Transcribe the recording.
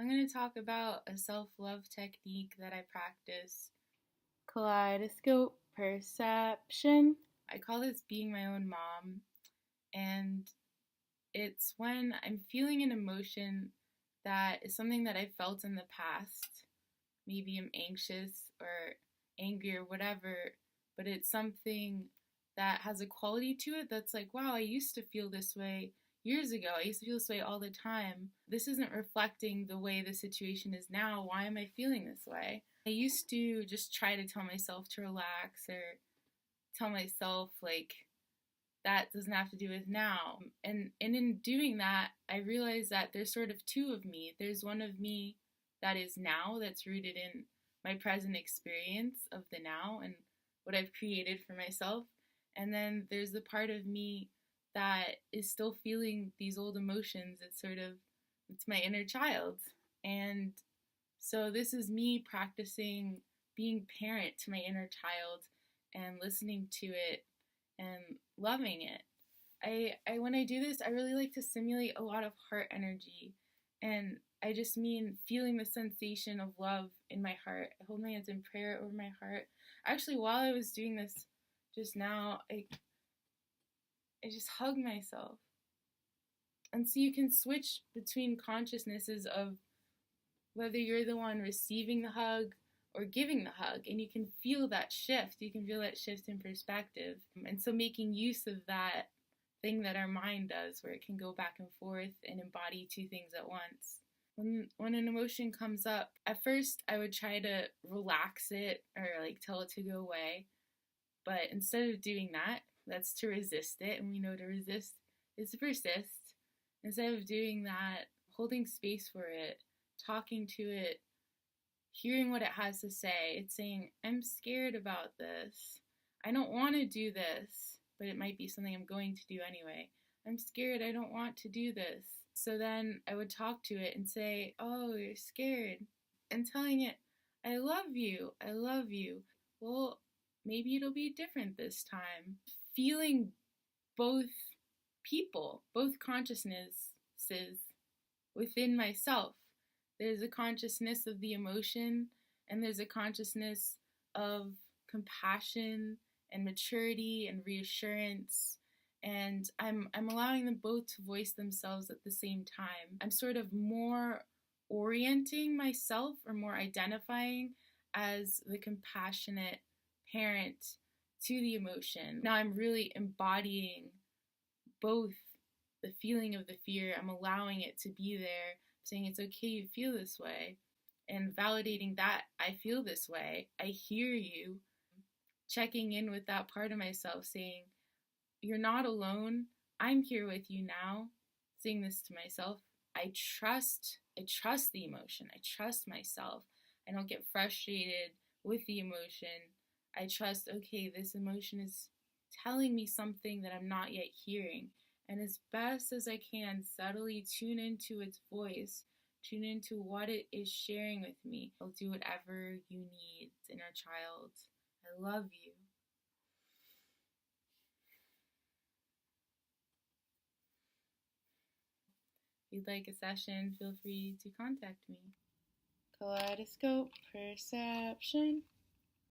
I'm going to talk about a self-love technique that I practice. Kaleidoscope perception. I call this being my own mom, and it's when I'm feeling an emotion that is something that I felt in the past. Maybe I'm anxious or angry or whatever, but it's something that has a quality to it that's like, wow, I used to feel this way years ago. I used to feel this way all the time. This isn't reflecting the way the situation is now. Why am I feeling this way? I used to just try to tell myself to relax or tell myself, like, that doesn't have to do with now. And in doing that, I realized that there's sort of two of me. There's one of me that is now, that's rooted in my present experience of the now and what I've created for myself. And then there's the part of me that is still feeling these old emotions. It's my inner child. And so this is me practicing being parent to my inner child and listening to it and loving it. I when I do this, I really like to simulate a lot of heart energy, and I just mean feeling the sensation of love in my heart. I hold my hands in prayer over my heart. Actually, while I was doing this just now, I just hug myself. And so you can switch between consciousnesses of whether you're the one receiving the hug or giving the hug, and you can feel that shift. You can feel that shift in perspective. And so making use of that thing that our mind does, where it can go back and forth and embody two things at once. When an emotion comes up, at first I would try to relax it or like tell it to go away. But instead of doing that, that's to resist it, and we know to resist is to persist. Instead of doing that, holding space for it, talking to it, hearing what it has to say. It's saying, I'm scared about this. I don't want to do this, but it might be something I'm going to do anyway. I'm scared. I don't want to do this. So then I would talk to it and say, oh, you're scared. And telling it, I love you. I love you. Well, maybe it'll be different this time. Feeling both people, both consciousnesses within myself. There's a consciousness of the emotion, and there's a consciousness of compassion and maturity and reassurance. And I'm allowing them both to voice themselves at the same time. I'm sort of more orienting myself, or more identifying as the compassionate parent to the emotion. Now I'm really embodying both the feeling of the fear. I'm allowing it to be there, saying it's okay you feel this way, and validating that I feel this way. I hear you. Checking in with that part of myself, saying, you're not alone. I'm here with you now. Saying this to myself. I trust the emotion. I trust myself. I don't get frustrated with the emotion. I trust, okay, this emotion is telling me something that I'm not yet hearing. And as best as I can, subtly tune into its voice, tune into what it is sharing with me. I'll do whatever you need, inner child. I love you. If you'd like a session, feel free to contact me. Kaleidoscope perception.